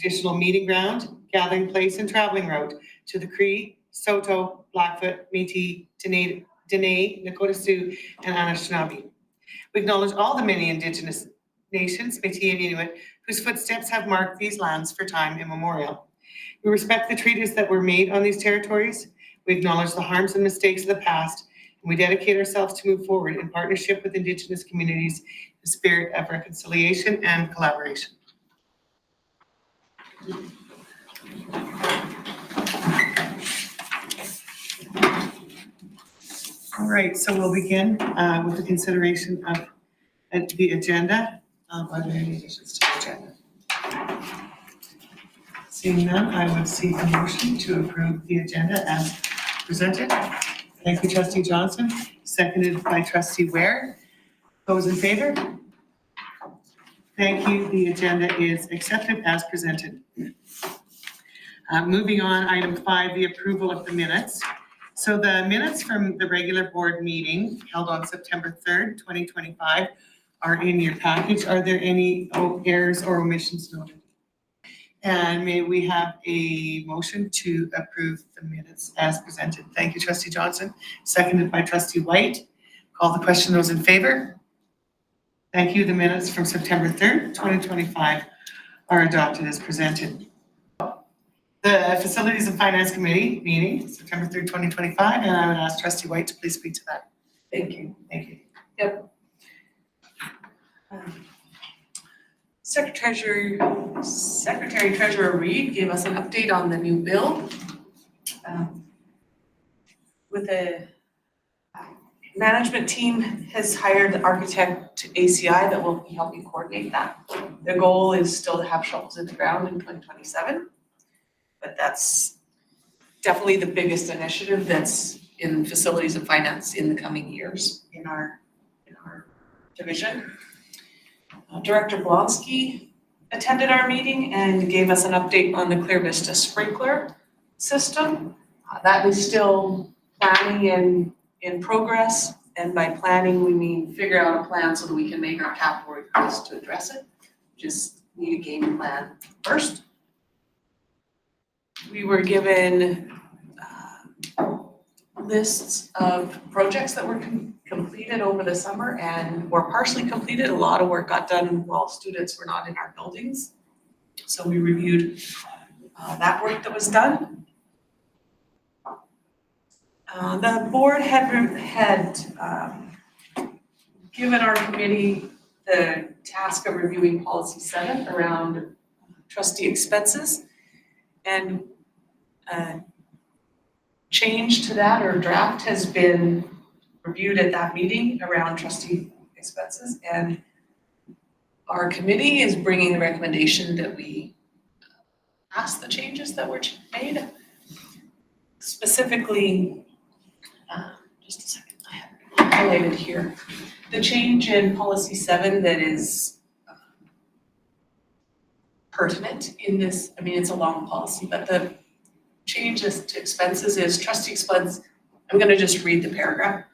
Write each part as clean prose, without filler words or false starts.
traditional meeting ground, gathering place, and traveling route to the Cree, Saulteaux, Blackfoot, Métis, Dene, Nakota Sioux, and Anishinaabe. We acknowledge all the many Indigenous nations, Métis and Inuit, whose footsteps have marked these lands for time immemorial. We respect the treaties that were made on these territories. We acknowledge the harms and mistakes of the past, and we dedicate ourselves to move forward in partnership with Indigenous communities in the spirit of reconciliation and collaboration. All right, so we'll begin with the consideration of the agenda. Are there any additions to the agenda? Seeing none, I would seek a motion to approve the agenda as presented. Thank you, Trustee Johnson, seconded by Trustee Ware. Those in favor? Thank you. The agenda is accepted as presented. Moving on, item 5, the approval of the minutes. So the minutes from the regular board meeting held on September 3rd, 2025 are in your package. Are there any errors or omissions noted? And may we have a motion to approve the minutes as presented? Thank you, Trustee Johnson, seconded by Trustee White. Call the question. Those in favor? Thank you. The minutes from September 3rd, 2025 are adopted as presented. The Facilities and Finance Committee meeting, September 3rd, 2025, and I would ask Trustee White to please speak to that. Thank you. Thank you. Yep. Secretary Treasurer Reid gave us an update on the new bill. With the management team has hired the architect ACI that will be helping coordinate that. The goal is still to have shovels in the ground in 2027, but that's definitely the biggest initiative that's in facilities and finance in the coming years in our division. Director Blonsky attended our meeting and gave us an update on the Clear Vista sprinkler system. That is still planning and in progress, and by planning we mean figure out a plan so that we can make our capital request to address it. Just need a game plan first. We were given lists of projects that were completed over the summer and were partially completed. A lot of work got done while students were not in our buildings. So we reviewed that work that was done. The board had given our committee the task of reviewing policy 7 around trustee expenses, and change to that or draft has been reviewed at that meeting around trustee expenses, and our committee is bringing the recommendation that we pass the changes that were made. Specifically, just a second, I have it highlighted here. The change in policy 7 that is pertinent in this, I mean, it's a long policy, but the changes to expenses is trustee expense. I'm going to just read the paragraph.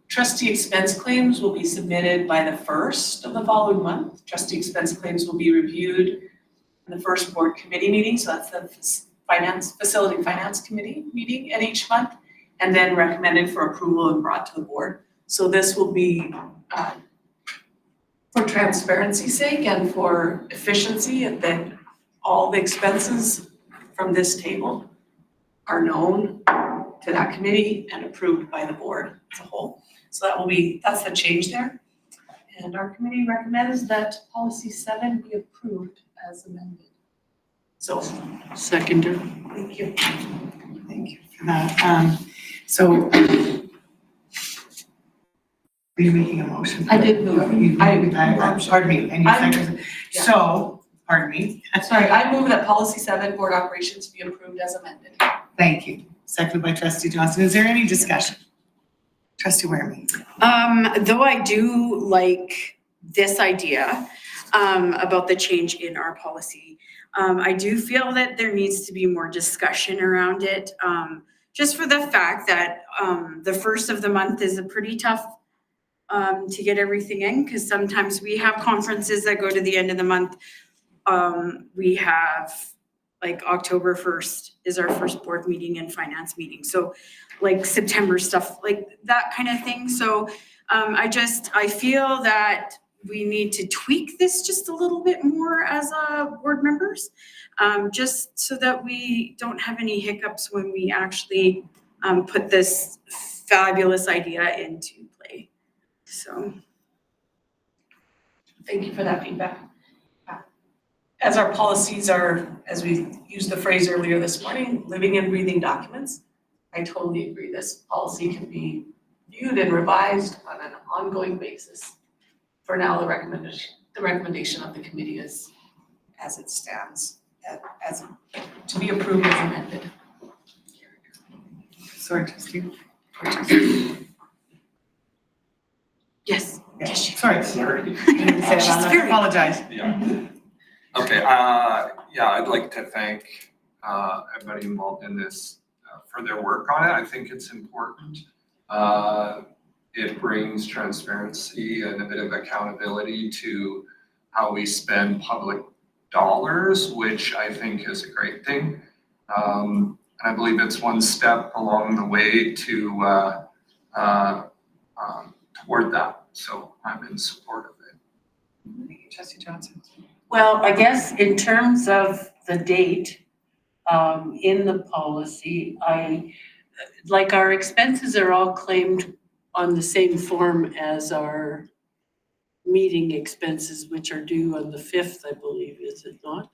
Trustee expense claims will be submitted by the 1st of the following month. Trustee expense claims will be reviewed in the first board committee meeting, so that's the facility finance committee meeting at each month, and then recommended for approval and brought to the board. So this will be for transparency's sake and for efficiency, and then all the expenses from this table are known to that committee and approved by the board as a whole. So that's the change there. And our committee recommends that policy 7 be approved as amended. So, Seconder. thank you. Thank you for that. So are you making a motion? I did move. Pardon me. And you seconded. Yeah. So, pardon me. Sorry, I move that policy 7 board operations be approved as amended. Thank you. Seconded by Trustee Johnson. Is there any discussion? Trustee Wareham. Though I do like this idea about the change in our policy, I do feel that there needs to be more discussion around it, just for the fact that the 1st of the month is a pretty tough to get everything in, because sometimes we have conferences that go to the end of the month. we have like October 1st is our first board meeting and finance meeting. So like September stuff, like that kind of thing. So I feel that we need to tweak this just a little bit more as board members, just so that we don't have any hiccups when we actually put this fabulous idea into play. So. Thank you for that feedback. As our policies are, as we used the phrase earlier this morning, living and breathing documents, I totally agree. This policy can be viewed and revised on an ongoing basis. For now, the recommendation of the committee is as it stands, as to be approved as amended. Sorry, trustee. Yes. Yeah. Yes, Sorry. Sorry. I didn't say it on there. I apologize. Yeah. Okay, yeah, I'd like to thank everybody involved in this for their work on it. I think it's important. It brings transparency and a bit of accountability to how we spend public dollars, which I think is a great thing. And I believe it's one step along the way to toward that. So I'm in support of it. Trustee Johnson. Well, I guess in terms of the date, in the policy, like our expenses are all claimed on the same form as our meeting expenses, which are due on the 5th, I believe, is it not?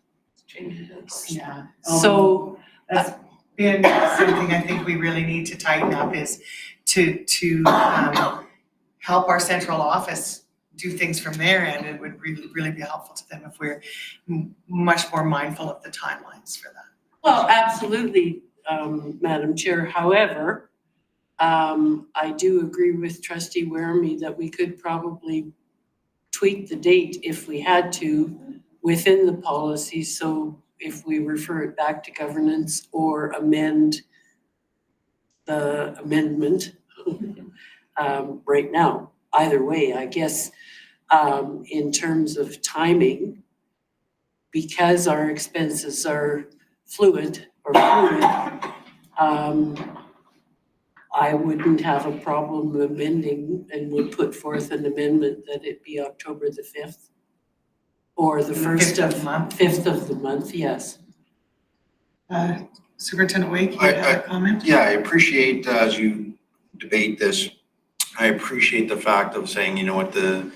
Yeah. So, That's been something I think we really need to tighten up is to help our central office do things from their end. It would really be helpful to them if we're much more mindful of the timelines for that. well, absolutely, Madam Chair. However, I do agree with Trustee Weremy that we could probably tweak the date if we had to within the policy. So if we refer it back to governance or amend the amendment right now, either way, I guess, in terms of timing, because our expenses are fluid, I wouldn't have a problem amending and would put forth an amendment that it be October the 5th or the 1st of the month. 5th of the month, yes. Superintendent Wake, you have a comment? Yeah, I appreciate as you debate this, I appreciate the fact of saying, you know what, the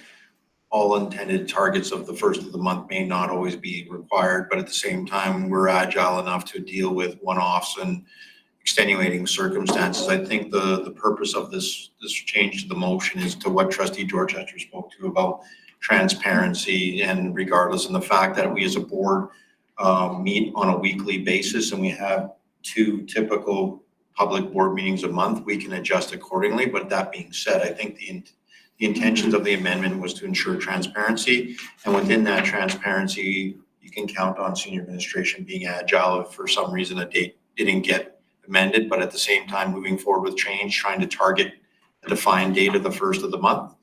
all intended targets of the 1st of the month may not always be required, but at the same time, we're agile enough to deal with one-offs and extenuating circumstances. I think the purpose of this change to the motion is to what Trustee Dorchester spoke to about transparency and regardless, and the fact that we as a board meet on a weekly basis and we have 2 typical public board meetings a month, we can adjust accordingly. But that being said, I think the intentions of the amendment was to ensure transparency, and within that transparency, you can count on senior administration being agile if for some reason a date didn't get amended, but at the same time moving forward with change, trying to target a defined date of the 1st of the month,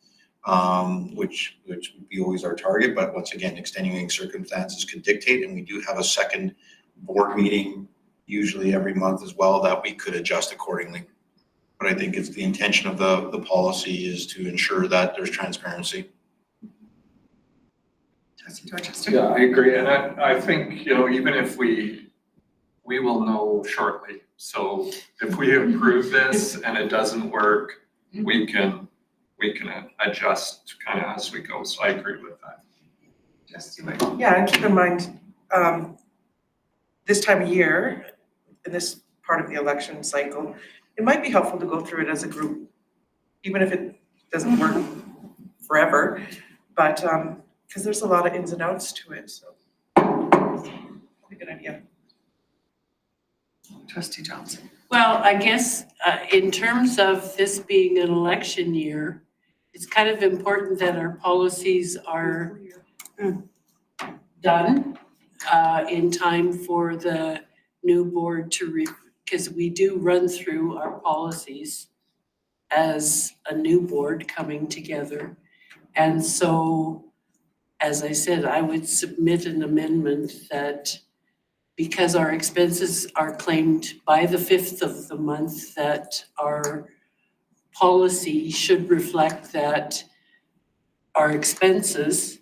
which would be always our target. But once again, extenuating circumstances could dictate, and we do have a second board meeting usually every month as well that we could adjust accordingly. But I think it's the intention of the policy is to ensure that there's transparency. Trustee Dorchester? Yeah, I agree. And I think, you know, even if we will know shortly. So if we approve this and it doesn't work, we can adjust kind of as we go. So I agree with that. Trustee Wake? Yeah, and keep in mind, this time of year, in this part of the election cycle, it might be helpful to go through it as a group, even if it doesn't work forever, but, because there's a lot of ins and outs to it, so. It's a good idea. Trustee Johnson? Well, I guess in terms of this being an election year, it's kind of important that our policies are done in time for the new board to because we do run through our policies as a new board coming together. And so as I said, I would submit an amendment that because our expenses are claimed by the 5th of the month, that our policy should reflect that our expenses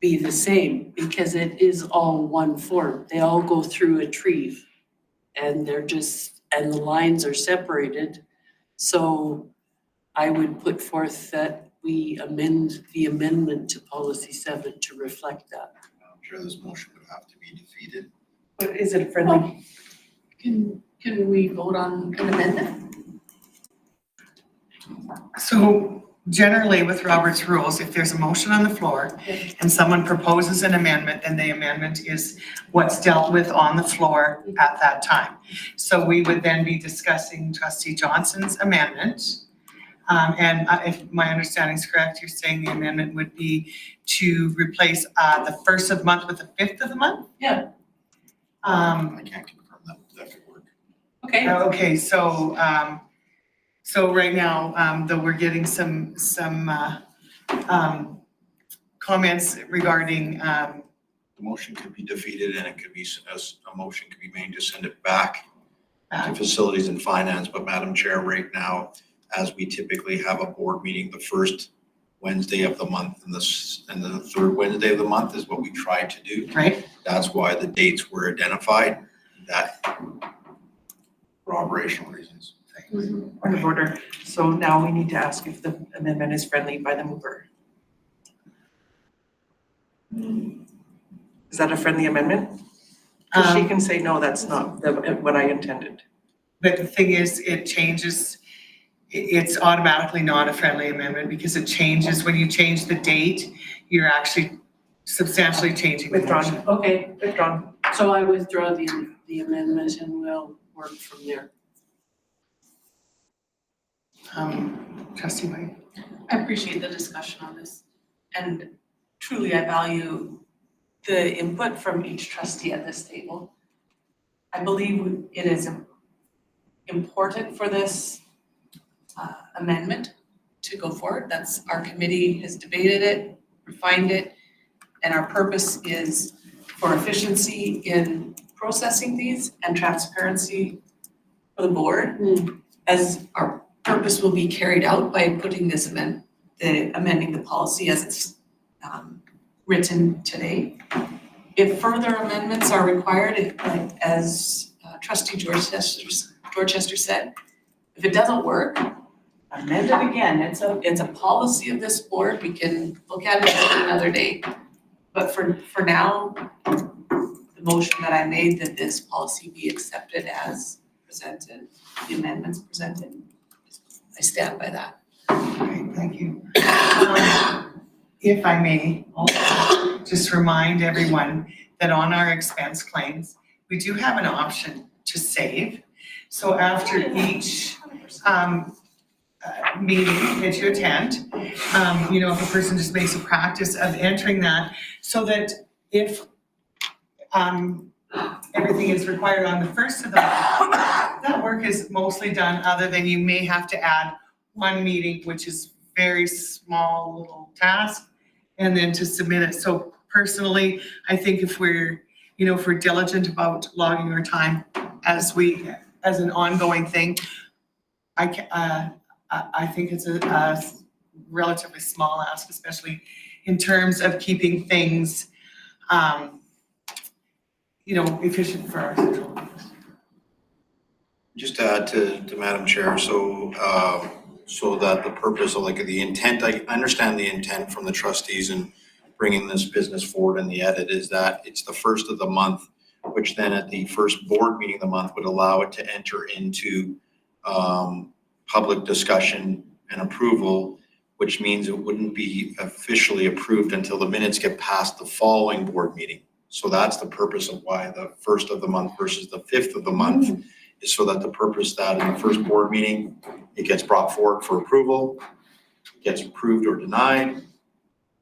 be the same, because it is all one form. They all go through a tree and and the lines are separated. So I would put forth that we amend the amendment to policy 7 to reflect that. I'm sure this motion would have to be defeated. But is it friendly? Can we vote on an amendment? So generally with Robert's rules, if there's a motion on the floor and someone proposes an amendment, then the amendment is what's dealt with on the floor at that time. So we would then be discussing trustee Johnson's amendment. And if my understanding is correct, you're saying the amendment would be to replace the 1st of the month with the 5th of the month? Yeah. I can't confirm that could work. Okay. Okay, so right now, though we're getting some comments regarding, The motion could be defeated and it could be, a motion could be made to send it back to facilities and finance. But Madam Chair, right now, as we typically have a board meeting the first Wednesday of the month and the third Wednesday of the month is what we try to do. right? That's why the dates were identified, that for operational reasons. Point of order. So now we need to ask if the amendment is friendly by the mover. Is that a friendly amendment? Because she can say, no, that's not what I intended. But the thing is, it changes, it's automatically not a friendly amendment because it changes, when you change the date, you're actually substantially changing the motion. Withdrawn. Okay, Withdrawn. so I withdraw the amendment and we'll work from there. Trustee White? I appreciate the discussion on this, and truly I value the input from each trustee at this table. I believe it is important for this amendment to go forward. That's, our committee has debated it, refined it, and our purpose is for efficiency in processing these and transparency for the board, as our purpose will be carried out by putting this amending the policy as it's written today. If further amendments are required, as trustee Dorchester said, if it doesn't work, amend it again. It's a policy of this board. We can look at it another day. But for now, the motion that I made that this policy be accepted as presented, the amendments presented, I stand by that. Great, thank you. If I may, also just remind everyone that on our expense claims, we do have an option to save. So after each meeting that you attend, if a person just makes a practice of entering that, so that if everything is required on the 1st of the month, that work is mostly done, other than you may have to add one meeting, which is very small little task, and then to submit it. So personally, I think if we're diligent about logging our time as an ongoing thing, I think it's a relatively small ask, especially in terms of keeping things, efficient for our central office. Just to add to Madam Chair, so that the purpose of the intent, I understand the intent from the trustees in bringing this business forward in the edit is that it's the 1st of the month, which then at the first board meeting of the month would allow it to enter into public discussion and approval, which means it wouldn't be officially approved until the minutes get past the following board meeting. So that's the purpose of why the 1st of the month versus the 5th of the month is so that the purpose that in the first board meeting, it gets brought forward for approval, gets approved or denied,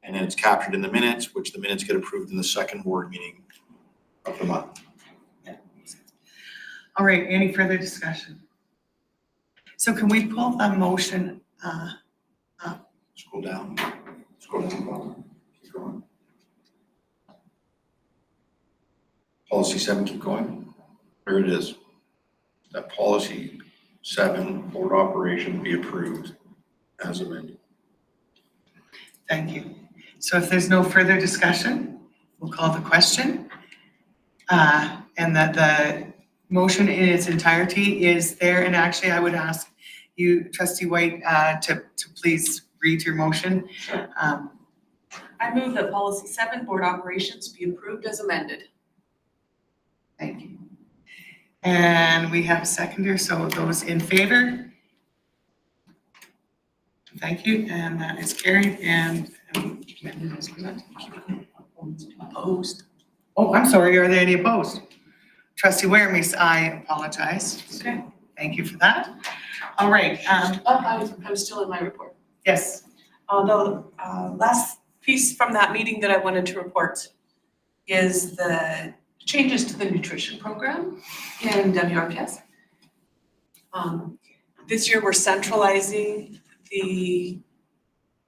and then it's captured in the minutes, which the minutes get approved in the second board meeting of the month. All right, any further discussion? So can we pull the motion Scroll down. Scroll down. Policy 7, keep going. There it is. That policy 7, board operation be approved as amended. Thank you. So if there's no further discussion, we'll call the question. And that the motion in its entirety is there. And actually, I would ask you, Trustee White, to please read your motion. Sure. I move that policy 7, board operations, be approved as amended. Thank you. And we have a seconder, so those in favor? Thank you, and that is carried and amended as presented. Opposed? Oh, I'm sorry, are there any opposed? Trustee Waremees, I apologize. Okay. Thank you for that. All right, I'm still in my report. yes, The last piece from that meeting that I wanted to report is the changes to the nutrition program in WRPS. This year, we're centralizing the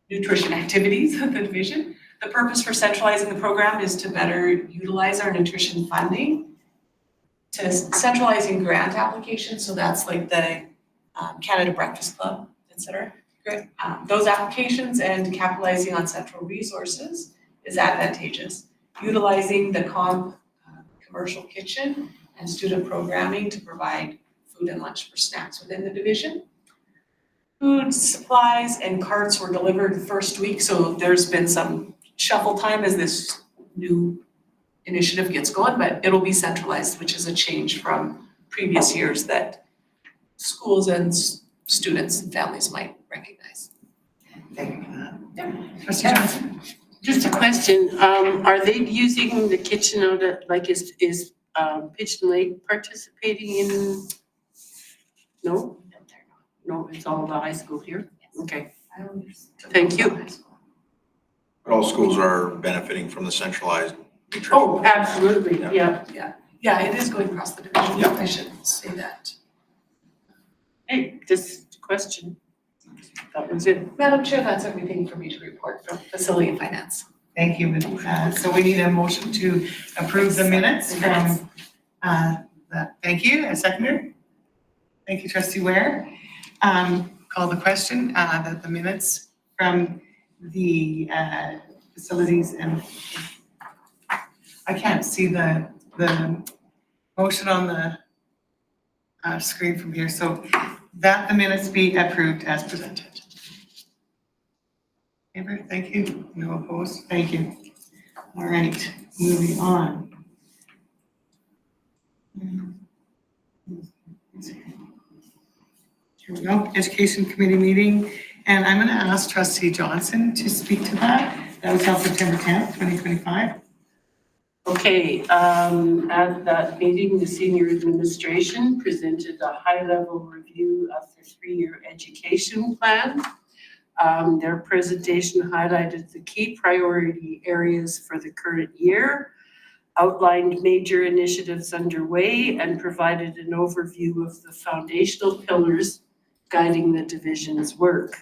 nutrition activities of the division. The purpose for centralizing the program is to better utilize our nutrition funding, to centralizing grant applications, so that's like the Canada Breakfast Club, et cetera. Those applications and capitalizing on central resources is advantageous. Utilizing the commercial kitchen and student programming to provide food and lunch for snacks within the division. Food supplies and carts were delivered the first week, so there's been some shuffle time as this new initiative gets going, but it'll be centralized, which is a change from previous years that schools and students and families might recognize. thank you for that. Trustee Johnson? Just a question, are they using the kitchen out at, like, is Pigeon Lake participating in? No? No, it's all the high school here? Okay, thank you. But all schools are benefiting from the centralized nutrition. Oh, absolutely, yeah. Yeah, it is going across the division, Yeah. I should say that. Hey, just a question. That was it. Madam Chair, that's everything for me to report from facility and finance. Thank you. So we need a motion to approve the minutes from, thank you, a seconder. Thank you, Trustee Ware. Call the question, that the minutes from the facilities and I can't see the motion on the screen from here, so that the minutes be approved as presented. Favor, thank you. No opposed, thank you. All right, moving on. Here we go, Education Committee meeting, and I'm gonna ask Trustee Johnson to speak to that. That was held September 10th, 2025. Okay, at that meeting, the senior administration presented a high-level review of the 3-year education plan. Their presentation highlighted the key priority areas for the current year, outlined major initiatives underway, and provided an overview of the foundational pillars guiding the division's work.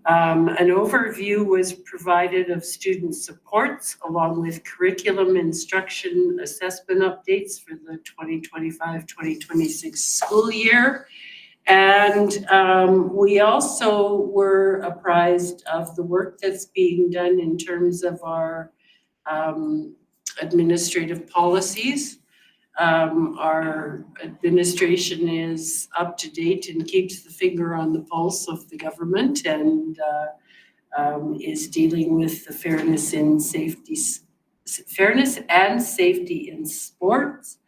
An overview was provided of student supports along with curriculum instruction assessment updates for the 2025-2026 school year. And we also were apprised of the work that's being done in terms of our administrative policies. Our administration is up to date and keeps the finger on the pulse of the government and is dealing with the fairness and safety in sports,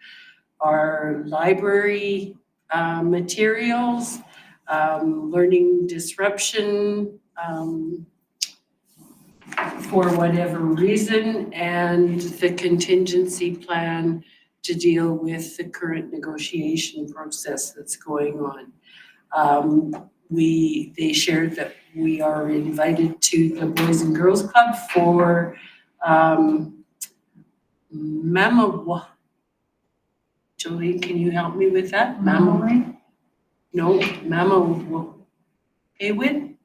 our library materials, learning disruption for whatever reason, and the contingency plan to deal with the current negotiation process that's going on. They shared that we are invited to the Boys and Girls Club for Mamawa. Jolie, can you help me with that? Mamawa? No, Mamawa. Awin?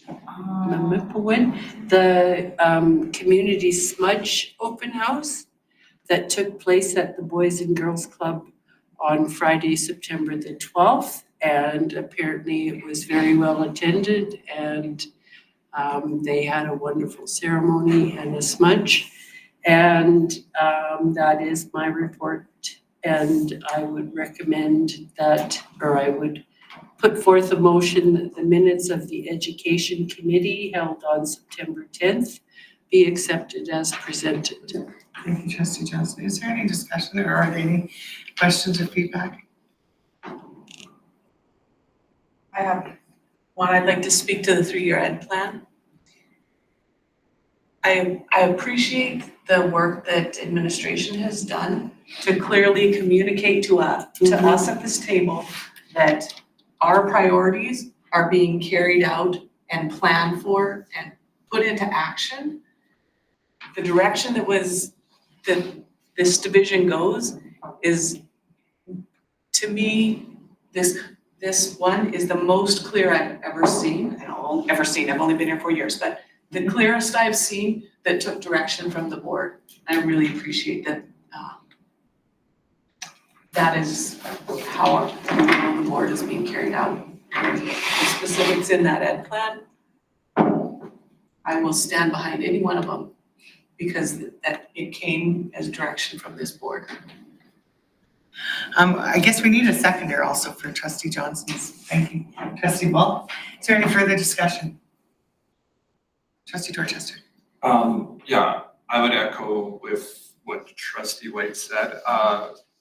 Mamipawin, the community smudge open house. that took place at the Boys and Girls Club on Friday, September the 12th. And apparently it was very well attended, and they had a wonderful ceremony and a smudge. And that is my report. And I would recommend that, or I would put forth a motion that the minutes of the Education Committee held on September 10th be accepted as presented. Thank you, trustee Johnson. Is there any discussion or are there any questions or feedback? I have one. I'd like to speak to the 3-year ed plan. I appreciate the work that administration has done to clearly communicate to us at this table that our priorities are being carried out and planned for and put into action. The direction that this division goes is, to me, this one is the most clear I've ever seen. I've only been here 4 years, but the clearest I've seen that took direction from the board. I really appreciate that. That is how the board is being carried out. The specifics in that ed plan, I will stand behind any one of them because that it came as direction from this board. I guess we need a seconder also for trustee Johnson's. Thank you. Trustee Ball, is there any further discussion? Trustee Dorchester. Yeah, I would echo with what trustee White said.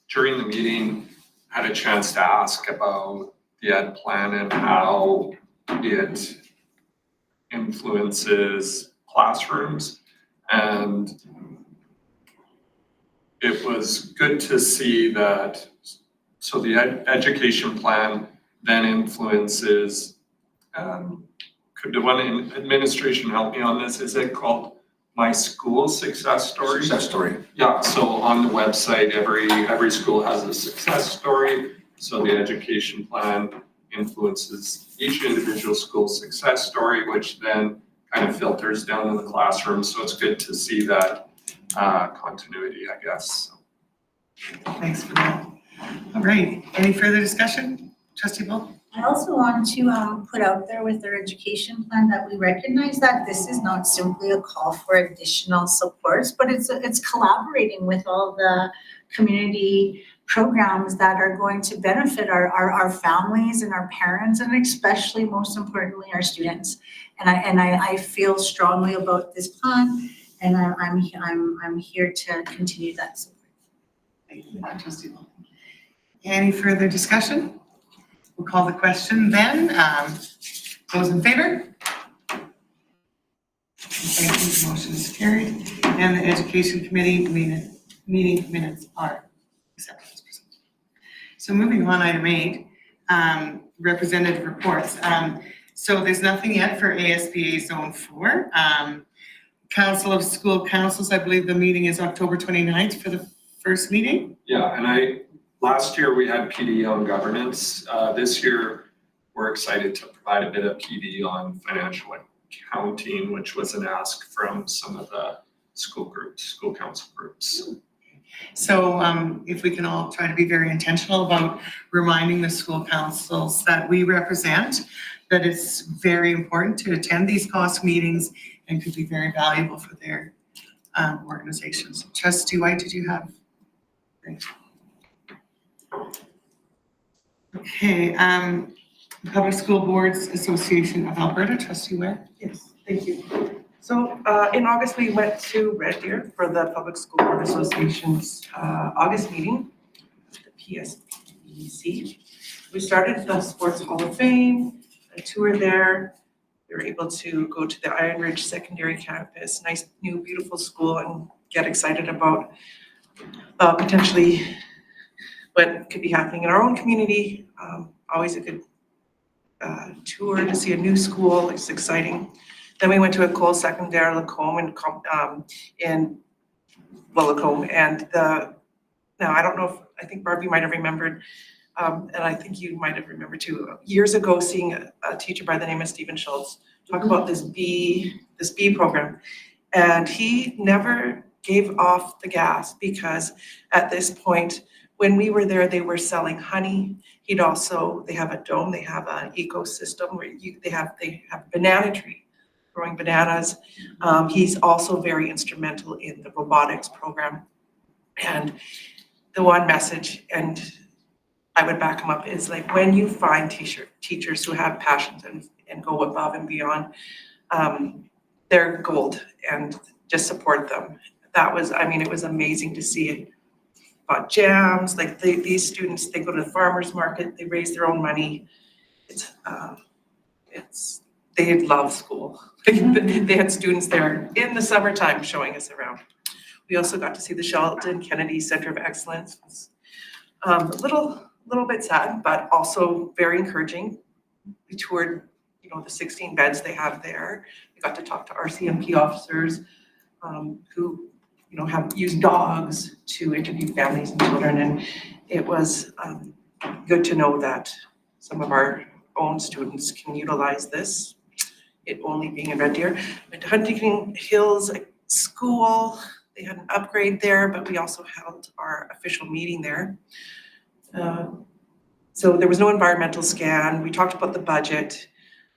During the meeting, I had a chance to ask about the ed plan and how it influences classrooms. And it was good to see that, so the education plan then influences, could the one in administration help me on this? Is it called My School Success Story? Success story. Yeah, so on the website, every school has a success story. So the education plan influences each individual school's success story, which then kind of filters down to the classroom. So it's good to see that continuity, I guess. Thanks for that. All right, any further discussion? Trustee Ball? I also want to put out there with our education plan that we recognize that this is not simply a call for additional supports, but it's collaborating with all the community programs that are going to benefit our families and our parents, and especially, most importantly, our students. And I feel strongly about this plan, and I'm here to continue that support. Thank you, trustee Ball. Any further discussion? We'll call the question then. Those in favor? Thank you, the motion is carried. And the Education Committee meeting minutes are accepted as presented. So moving on, item 8, representative reports. So there's nothing yet for ASBA Zone 4. Council of School Councils, I believe the meeting is October 29th for the first meeting. Yeah, and last year we had PD on governance. This year, we're excited to provide a bit of PD on financial accounting, which was an ask from some of the school council groups. So if we can all try to be very intentional about reminding the school councils that we represent, that it's very important to attend these cost meetings and could be very valuable for their organizations. Trustee White, did you have? Great. Okay, Public School Boards Association of Alberta, Trustee Ware. Yes, thank you. So in August, we went to Red Deer for the Public School Board Association's August meeting, the PSBC. We started the Sports Hall of Fame, a tour there. We were able to go to the Iron Ridge Secondary Campus, nice, new, beautiful school, and get excited about potentially what could be happening in our own community. Always a good tour to see a new school. It's exciting. Then we went to École Secondaire Lacombe in Lacombe, and now I don't know if, I think Barbie might have remembered, and I think you might have remembered too, years ago seeing a teacher by the name of Stephen Schultz talk about this bee program, and he never gave off the gas because at this point, when we were there, they were selling honey. They have a dome, they have an ecosystem where they have a banana tree growing bananas. He's also very instrumental in the robotics program. And the one message, and I would back him up, is like when you find teachers who have passions and go above and beyond, they're gold, and just support them. It was amazing to see it. Bought jams, like these students, they go to the farmer's market, they raise their own money. They love school. They had students there in the summertime showing us around. We also got to see the Sheldon Kennedy Center of Excellence. It was a little bit sad, but also very encouraging. We toured, the 16 beds they have there. We got to talk to RCMP officers who, have used dogs to interview families and children. And it was good to know that some of our own students can utilize this, it only being in Red Deer. Went to Huntington Hills School. They had an upgrade there, but we also held our official meeting there. So there was no environmental scan. We talked about the budget.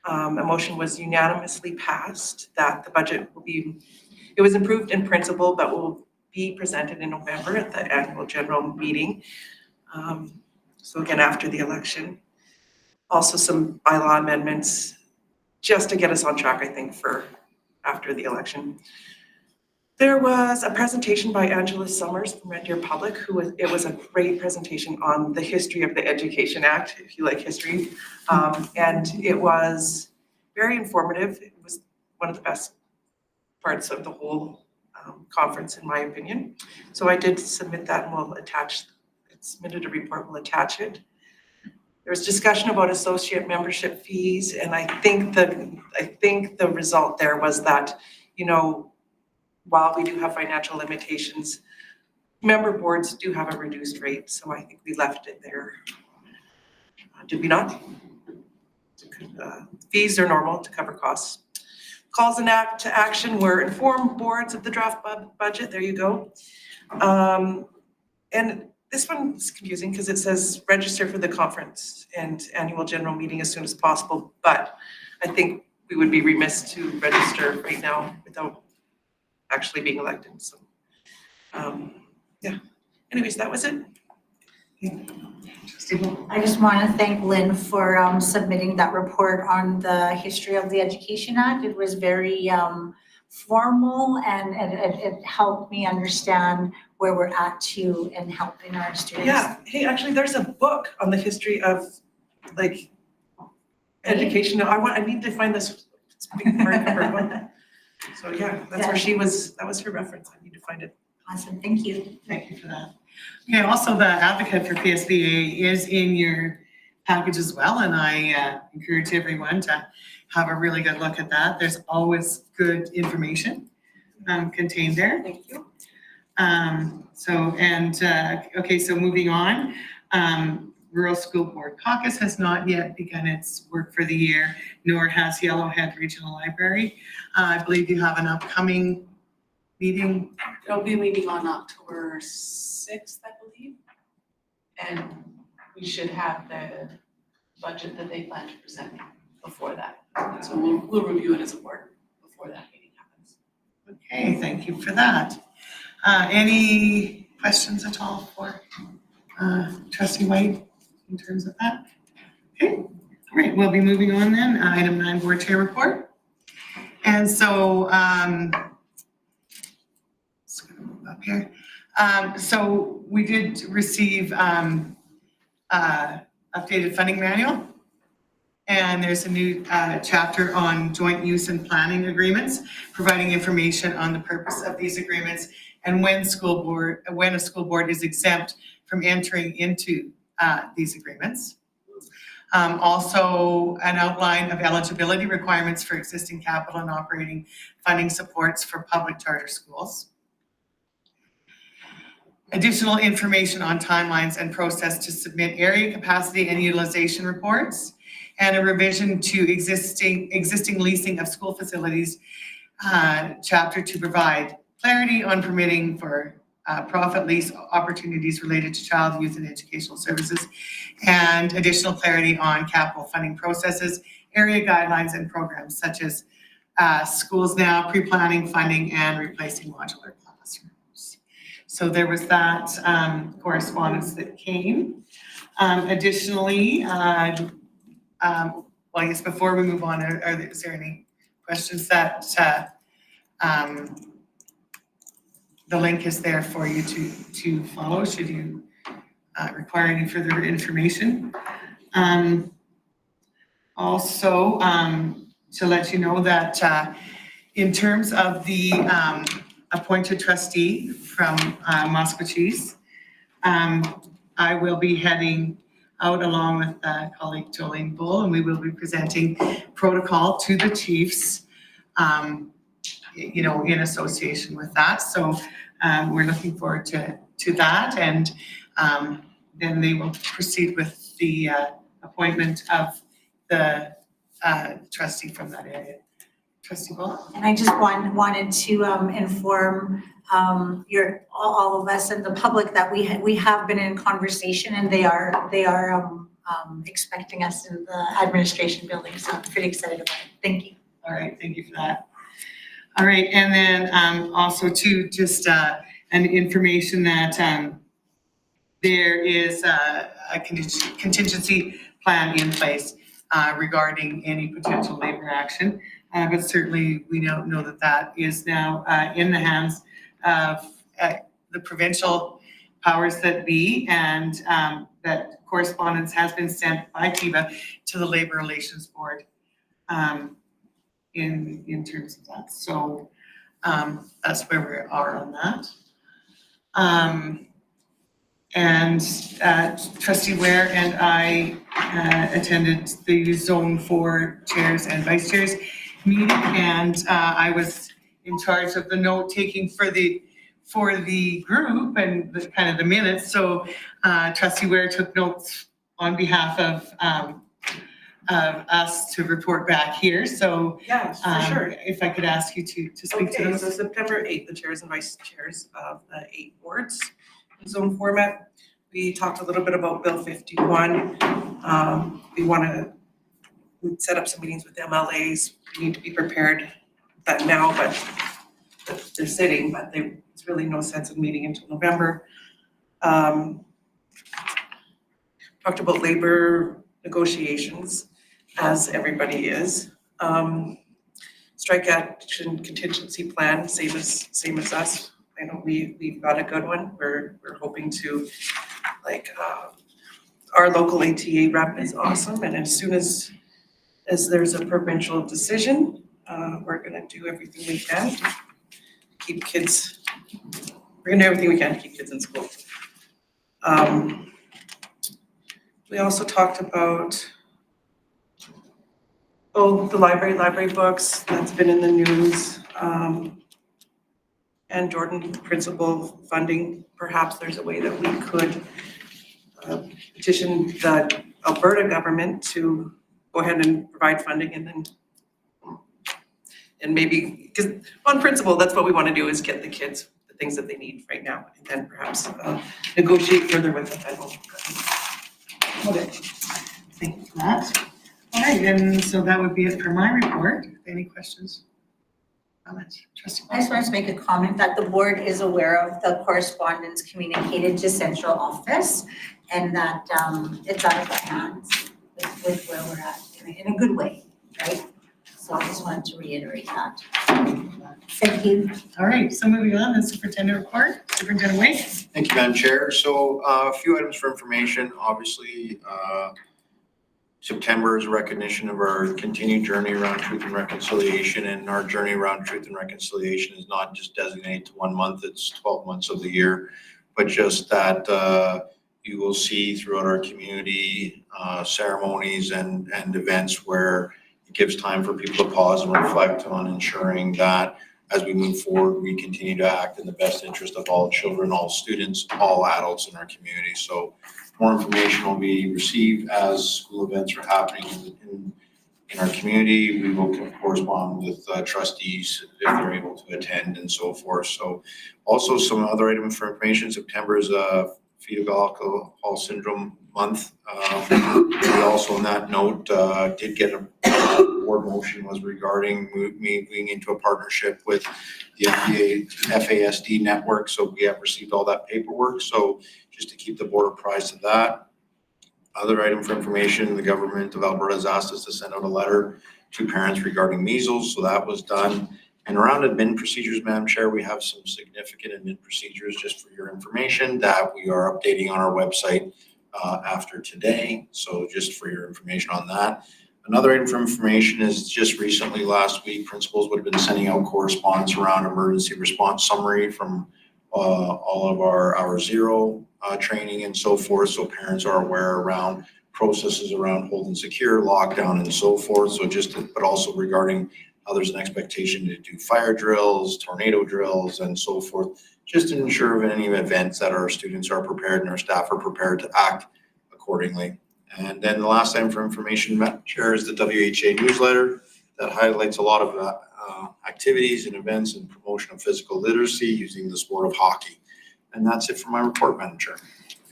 A motion was unanimously passed that the budget it was approved in principle, but will be presented in November at the annual general meeting. So again, after the election. Also some bylaw amendments just to get us on track, I think, for after the election. There was a presentation by Angela Summers from Red Deer Public, it was a great presentation on the history of the Education Act, if you like history. And it was very informative. It was one of the best parts of the whole conference, in my opinion. So I did submit that, and submitted a report, we'll attach it. There was discussion about associate membership fees, and I think the result there was that, while we do have financial limitations, member boards do have a reduced rate, so I think we left it there. Did we not? Fees are normal to cover costs. Calls to action were inform boards of the draft budget, there you go. And this one's confusing because it says register for the conference and annual general meeting as soon as possible, but I think we would be remiss to register right now without actually being elected, so, yeah. Anyways, that was it. I just want to thank Lynn for submitting that report on the history of the Education Act. It was very formal, and it helped me understand where we're at too in helping our students. Yeah, hey, actually, there's a book on the history of education. I need to find this big hardcover book. So yeah, that's where that was her reference. I need to find it. Awesome, thank you. Thank you for that. Okay, also the advocate for PSBA is in your package as well, and I encourage everyone to have a really good look at that. There's always good information contained there. Thank you. So moving on, Rural School Board Caucus has not yet begun its work for the year, nor has Yellowhead Regional Library. I believe you have an upcoming meeting. There'll be a meeting on October 6th, I believe. And we should have the budget that they plan to present before that. So we'll review it as a board before that meeting happens. Okay, thank you for that. Any questions at all for Trustee White in terms of that? Okay, all right, we'll be moving on then. Item 9, Board Chair Report. And so, just gonna move up here. So we did receive updated funding manual. And there's a new chapter on joint use and planning agreements, providing information on the purpose of these agreements and when a school board is exempt from entering into these agreements. Also, an outline of eligibility requirements for existing capital and operating funding supports for public charter schools. Additional information on timelines and process to submit area capacity and utilization reports, and a revision to existing leasing of school facilities chapter to provide clarity on permitting for profit lease opportunities related to child, youth, and educational services, and additional clarity on capital funding processes, area guidelines, and programs such as schools now, pre-planning, funding, and replacing modular classrooms. So there was that correspondence that came. Additionally, well, I guess before we move on, is there any questions that the link is there for you to follow should you require any further information. Also, to let you know that in terms of the appointed trustee from Maskwacis, I will be heading out along with colleague Jolene Bull, and we will be presenting protocol to the chiefs, you know, in association with that. So we're looking forward to that, and then they will proceed with the appointment of the trustee from that area. Trustee Bull? And I just wanted to inform all of us and the public that we have been in conversation, and they are expecting us in the administration building, so I'm pretty excited about it. Thank you. All right, thank you for that. All right, and then also too, just an information that there is a contingency plan in place regarding any potential labor action. But certainly we don't know that is now in the hands of the provincial powers that be, and that correspondence has been sent by TIBA to the Labor Relations Board in terms of that. So that's where we are on that. And Trustee Ware and I attended the Zone 4 chairs and vice chairs meeting, and I was in charge of the note taking for the group and the kind of the minutes. So Trustee Ware took notes on behalf of us to report back here. So Yeah, for sure. if I could ask you to speak to Okay, those. so September 8th, the chairs and vice chairs of the 8 boards in zone format. We talked a little bit about Bill 51. We want to set up some meetings with MLAs. We need to be prepared for that now, but they're sitting, but there's really no sense in meeting until November. Talked about labor negotiations, as everybody is. Strike action contingency plan, same as us. I know we've got a good one. We're hoping to, like, our local ATA rep is awesome, and as soon as there's a provincial decision, we're gonna do everything we can to keep kids, we're gonna do everything we can to keep kids in school. We also talked about, the library books, that's been in the news. And Jordan principal funding, perhaps there's a way that we could petition the Alberta government to go ahead and provide funding, and maybe, because on principle, that's what we want to do, is get the kids the things that they need right now, and then perhaps negotiate further with the federal government. Okay, thank you for that. All right, and so that would be it for my report. Any questions? Comments? Trustee I just wanted to make a comment that the board is aware of the correspondence communicated to central office, and that it's out of our hands with where we're at in a good way, right? So I just wanted to reiterate that. Thank you. All right, so moving on, the superintendent report, Superintendent Wade. Thank you, Madam Chair. So a few items for information. Obviously, September is a recognition of our continued journey around truth and reconciliation, and our journey around truth and reconciliation is not just designated to 1 month, it's 12 months of the year, but just that you will see throughout our community ceremonies and events where it gives time for people to pause and reflect on ensuring that as we move forward, we continue to act in the best interest of all children, all students, all adults in our community. So more information will be received as school events are happening in our community. We will correspond with trustees if they're able to attend and so forth. So also some other item for information, September is fetal alcohol syndrome month. We also on that note did get a board motion was regarding moving into a partnership with the FASD network. So we have received all that paperwork. So just to keep the board apprised of that. Other item for information, the government of Alberta has asked us to send out a letter to parents regarding measles. So that was done. And around admin procedures, Madam Chair, we have some significant admin procedures just for your information that we are updating on our website after today. So just for your information on that. Another item for information is just recently last week, principals would have been sending out correspondence around emergency response summary from all of our Hour Zero training and so forth. So parents are aware around processes around hold and secure, lockdown and so forth. So but also regarding how there's an expectation to do fire drills, tornado drills and so forth, just to ensure of any events that our students are prepared and our staff are prepared to act accordingly. And then the last item for information, Madam Chair, is the WHA newsletter that highlights a lot of activities and events and promotion of physical literacy using the sport of hockey. And that's it for my report, Madam Chair.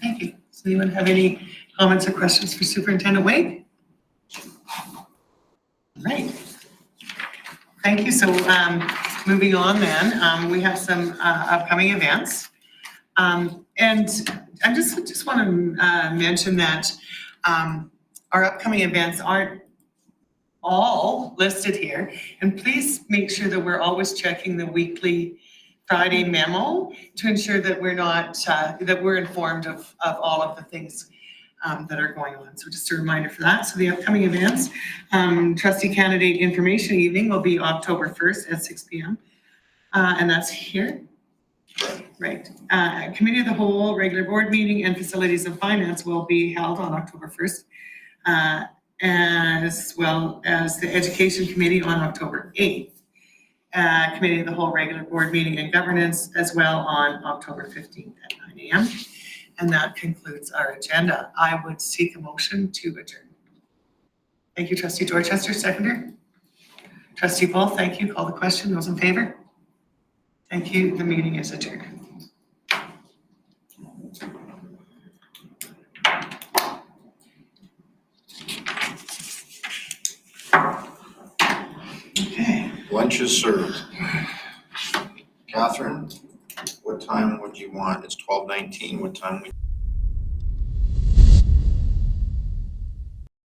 Thank you. Does anyone have any comments or questions for Superintendent Wade? Right. Thank you. So moving on then, we have some upcoming events. And I just want to mention that our upcoming events aren't all listed here. And please make sure that we're always checking the weekly Friday memo to ensure that we're not, that we're informed of all of the things that are going on. So just a reminder for that. So the upcoming events, trustee candidate information evening will be October 1st at 6 p.m. And that's here. Right. Committee of the Whole, regular board meeting and Facilities and Finance will be held on October 1st, as well as the Education Committee on October 8th. Committee of the Whole, regular board meeting and Governance as well on October 15th at 9 a.m. And that concludes our agenda. I would seek a motion to adjourn. Thank you, Trustee Dorchester, seconder. Trustee Paul, thank you. Call the question. Those in favor? Thank you. The meeting is adjourned. Okay. Lunch is served. Catherine, what time would you want? It's 12:19. What time would